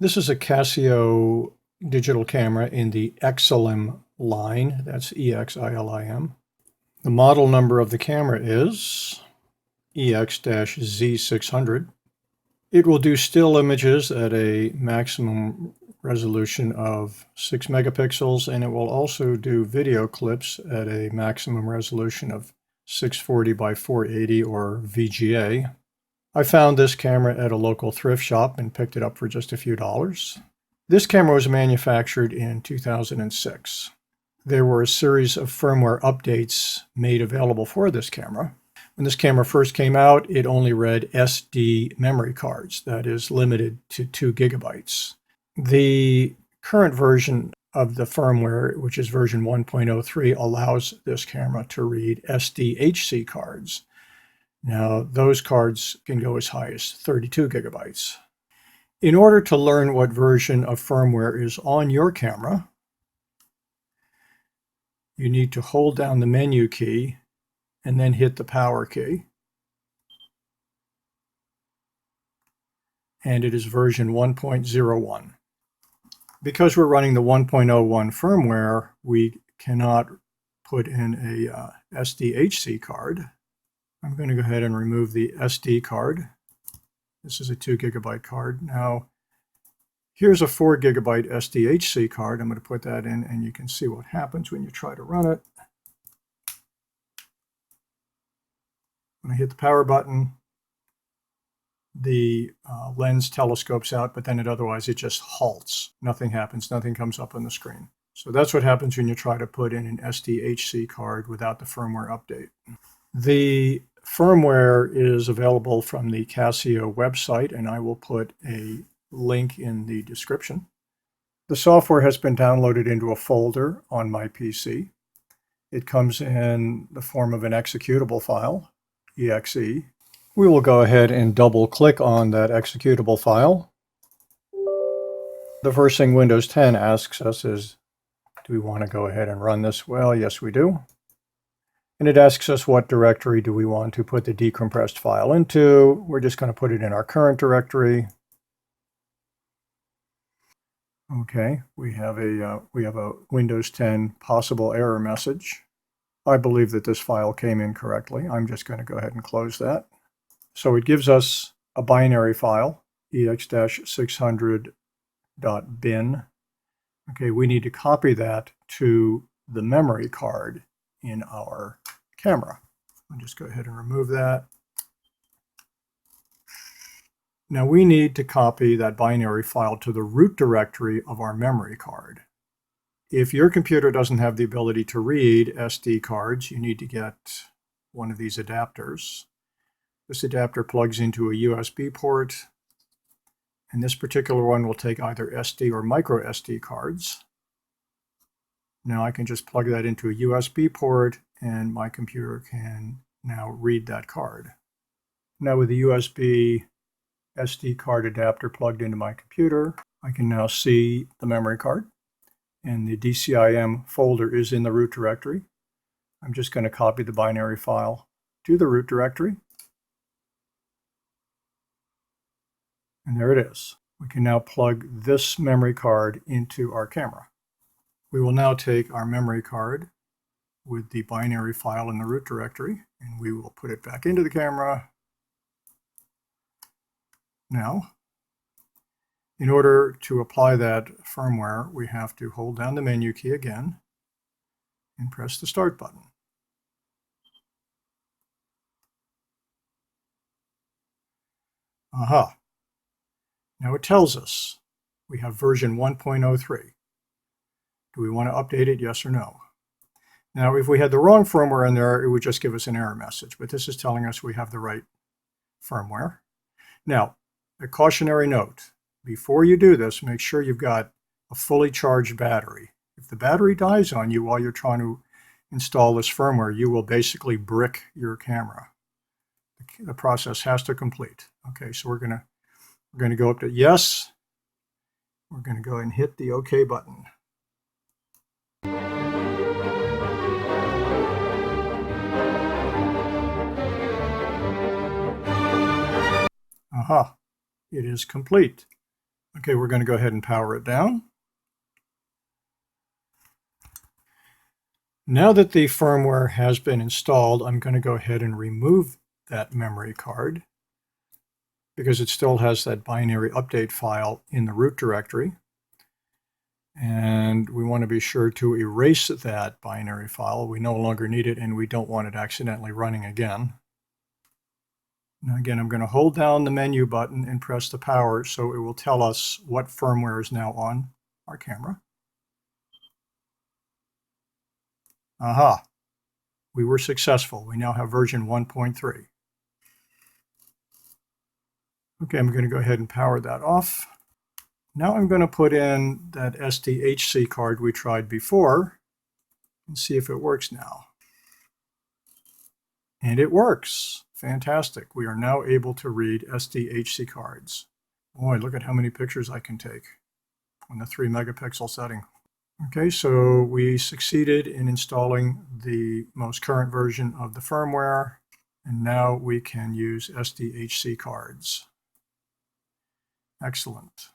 This is a Casio digital camera in the Exilim line. That's EXILIM. The model number of the camera is EX-Z600. It will do still images at a maximum resolution of 6 megapixels, and it will also do video clips at a maximum resolution of 640 by 480 or VGA. I found this camera at a local thrift shop and picked it up for just a few dollars. This camera was manufactured in 2006. There were a series of firmware updates made available for this camera. When this camera first came out, it only read SD memory cards, that is limited to 2 gigabytes. The current version of the firmware, which is version 1.03, allows this camera to read SDHC cards. Now, those cards can go as high as 32 gigabytes. In order to learn what version of firmware is on your camera, you need to hold down the menu key and then hit the power key. And it is version 1.01. Because we're running the 1.01 firmware, we cannot put in a SDHC card. I'm going to go ahead and remove the SD card. This is a 2 gigabyte card. Now, here's a 4 gigabyte SDHC card. I'm going to put that in, and you can see what happens when you try to run it. When I hit the power button, the lens telescopes out, but then otherwise it just halts. Nothing happens. Nothing comes up on the screen. So that's what happens when you try to put in an SDHC card without the firmware update. The firmware is available from the Casio website, and I will put a link in the description. The software has been downloaded into a folder on my PC. It comes in the form of an executable file, exe. We will go ahead and double click on that executable file. The first thing Windows 10 asks us is, do we want to go ahead and run this? Well, yes, we do. And it asks us what directory do we want to put the decompressed file into. We're just going to put it in our current directory. Okay, we have a Windows 10 possible error message. I believe that this file came in correctly. I'm just going to go ahead and close that. So it gives us a binary file, ex-600.bin. Okay, we need to copy that to the memory card in our camera. I'll just go ahead and remove that. Now we need to copy that binary file to the root directory of our memory card. If your computer doesn't have the ability to read SD cards, you need to get one of these adapters. This adapter plugs into a USB port, and this particular one will take either SD or micro SD cards. Now I can just plug that into a USB port, and my computer can now read that card. Now with the USB SD card adapter plugged into my computer, I can now see the memory card, and the DCIM folder is in the root directory. I'm just going to copy the binary file to the root directory. And there it is. We can now plug this memory card into our camera. We will now take our memory card with the binary file in the root directory, and we will put it back into the camera. Now, in order to apply that firmware, we have to hold down the menu key again and press the start button. Aha. Now it tells us we have version 1.03. Do we want to update it, yes or no? Now, if we had the wrong firmware in there, it would just give us an error message, but this is telling us we have the right firmware. Now, a cautionary note, before you do this, make sure you've got a fully charged battery. If the battery dies on you while you're trying to install this firmware, you will basically brick your camera. The process has to complete. Okay, so we're going to go up to yes. We're going to go and hit the OK button. Aha, it is complete. Okay, we're going to go ahead and power it down. Now that the firmware has been installed, I'm going to go ahead and remove that memory card because it still has that binary update file in the root directory. And we want to be sure to erase that binary file. We no longer need it, and we don't want it accidentally running again. Now again, I'm going to hold down the menu button and press the power so it will tell us what firmware is now on our camera. Aha! We were successful. We now have version 1.3. Okay, I'm going to go ahead and power that off. Now I'm going to put in that SDHC card we tried before and see if it works now. And it works. Fantastic. We are now able to read SDHC cards. Boy, look at how many pictures I can take on the 3 megapixel setting. Okay, so we succeeded in installing the most current version of the firmware, and now we can use SDHC cards. Excellent.